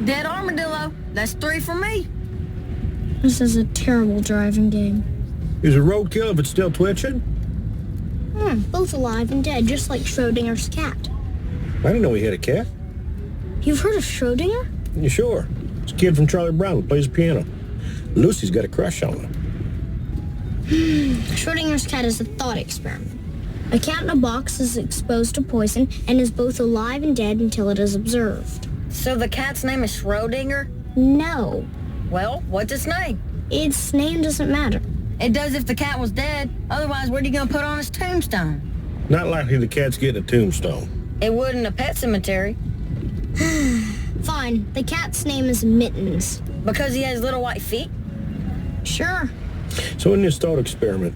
Dead armadillo. That's 3 for me. This is a terrible driving game. Is it roadkill if it's still twitching? Both alive and dead, just like Schrodinger's cat. I didn't know he had a cat. You've heard of Schrodinger? You sure? It's a kid from Charlie Brown who plays the piano. Lucy's got a crush on him. Schrodinger's cat is a thought experiment. A cat in a box is exposed to poison and is both alive and dead until it is observed. So the cat's name is Schrodinger? No. Well, what's its name? Its name doesn't matter. It does if the cat was dead. Otherwise, what are you going to put on his tombstone? Not likely the cat's getting a tombstone. It would in a pet cemetery. Fine, the cat's name is Mittens. Because he has little white feet? Sure. So in this thought experiment,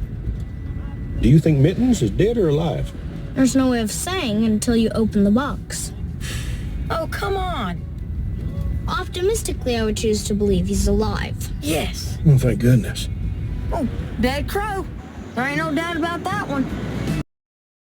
do you think Mittens is dead or alive? There's no way of saying until you open the box. Oh, come on. Optimistically, I would choose to believe he's alive. Yes. Oh, thank goodness. Oh, dead crow. There ain't no doubt about that one.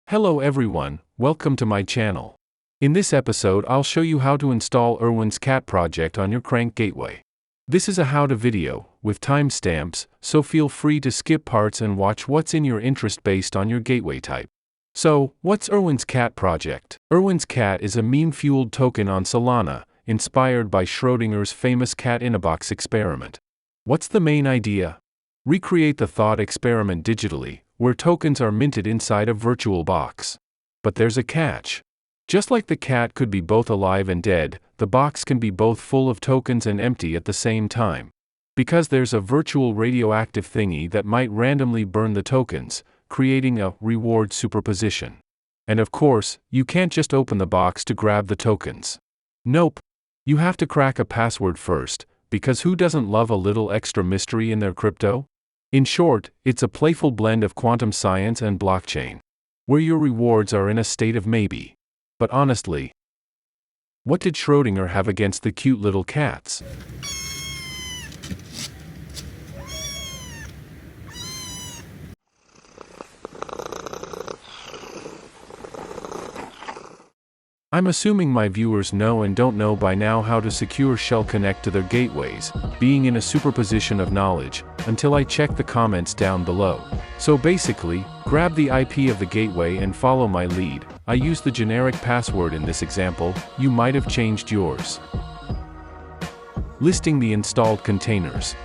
Hello everyone, welcome to my channel. In this episode I'll show you how to install Erwin's Cat project on your Crankk gateway. This is a how-to video, with timestamps, so feel free to skip parts and watch what's in your interest based on your gateway type. So, what's Erwin's Cat project? Erwin's Cat is a meme-fueled token on Solana, inspired by Schrodinger's famous cat-in-a-box experiment. What's the main idea? Recreate the thought experiment digitally, where tokens are minted inside a virtual box. But there's a catch. Just like the cat could be both alive and dead, the box can be both full of tokens and empty at the same time. Because there's a virtual radioactive thingy that might randomly burn the tokens, creating a reward superposition. And of course, you can't just open the box to grab the tokens. Nope. You have to crack a password first, because who doesn't love a little extra mystery in their crypto? In short, it's a playful blend of quantum science and blockchain, where your rewards are in a state of maybe. But honestly, what did Schrodinger have against the cute little cats? I'm assuming my viewers know and don't know by now how to secure shell connect to their gateways, being in a superposition of knowledge, until I check the comments down below. So basically, grab the IP of the gateway and follow my lead. I use the generic password in this example, you might have changed yours. Listing the installed containers.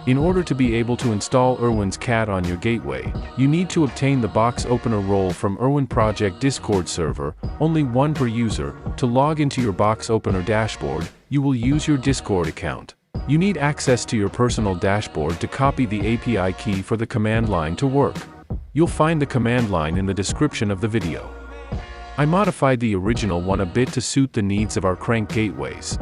In order to be able to install Erwin's Cat on your gateway, you need to obtain the box opener role from Erwin Project Discord server, only one per user. To log into your box opener dashboard, you will use your Discord account. You need access to your personal dashboard to copy the API key for the command line to work. You'll find the command line in the description of the video. I modified the original one a bit to suit the needs of our Crankk gateways.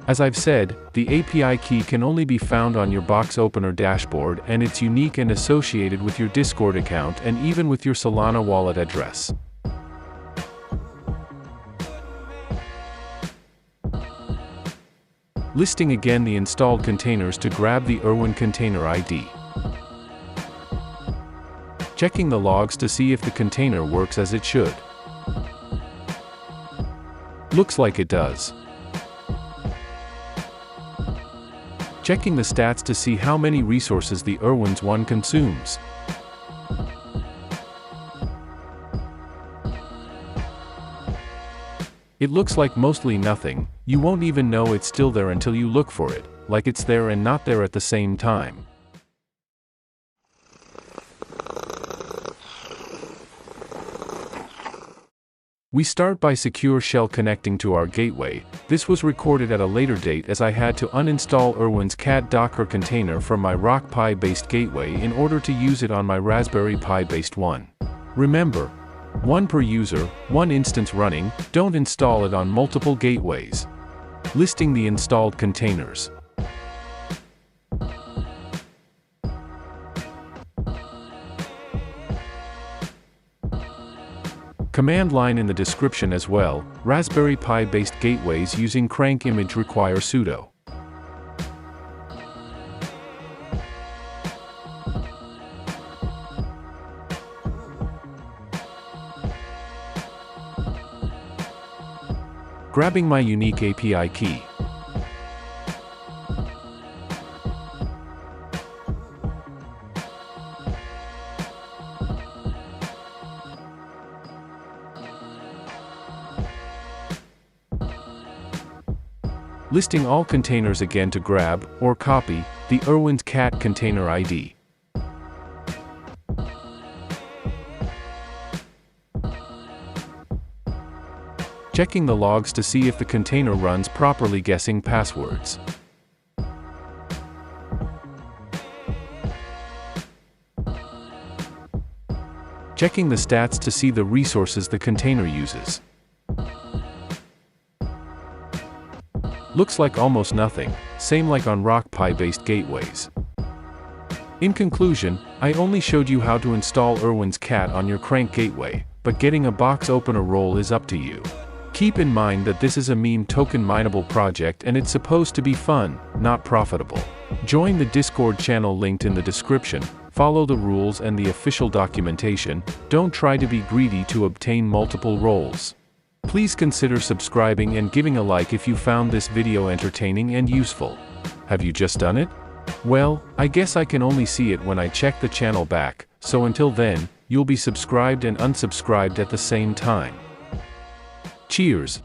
As I've said, the API key can only be found on your box opener dashboard, and it's unique and associated with your Discord account and even with your Solana wallet address. Listing again the installed containers to grab the Erwin container ID. Checking the logs to see if the container works as it should. Looks like it does. Checking the stats to see how many resources the Erwin's one consumes. It looks like mostly nothing. You won't even know it's still there until you look for it, like it's there and not there at the same time. We start by secure shell connecting to our gateway. This was recorded at a later date as I had to uninstall Erwin's Cat Docker container from my RockPi based gateway in order to use it on my Raspberry Pi based one. Remember, one per user, one instance running, don't install it on multiple gateways. Listing the installed containers. Command line in the description as well. Raspberry Pi based gateways using CrankkIMG require sudo. grabbing my unique API key. Listing all containers again to grab, or copy, the Erwin Cat container ID. Checking the logs to see if the container runs properly, guessing passwords. Checking the stats to see the resources the container uses. Looks like almost nothing, same like on RockPi-based gateways. In conclusion, I only showed you how to install Erwin Cat on your Crankk gateway, but getting a box opener role is up to you. Keep in mind that this is a meme token mineable project and it's supposed to be fun, not profitable. Join the Discord channel linked in the description, follow the rules and the official documentation, don't try to be greedy to obtain multiple roles. Please consider subscribing and giving a like if you found this video entertaining and useful. Have you just done it? Well, I guess I can only see it when I check the channel back, so until then, you'll be subscribed and unsubscribed at the same time. Cheers!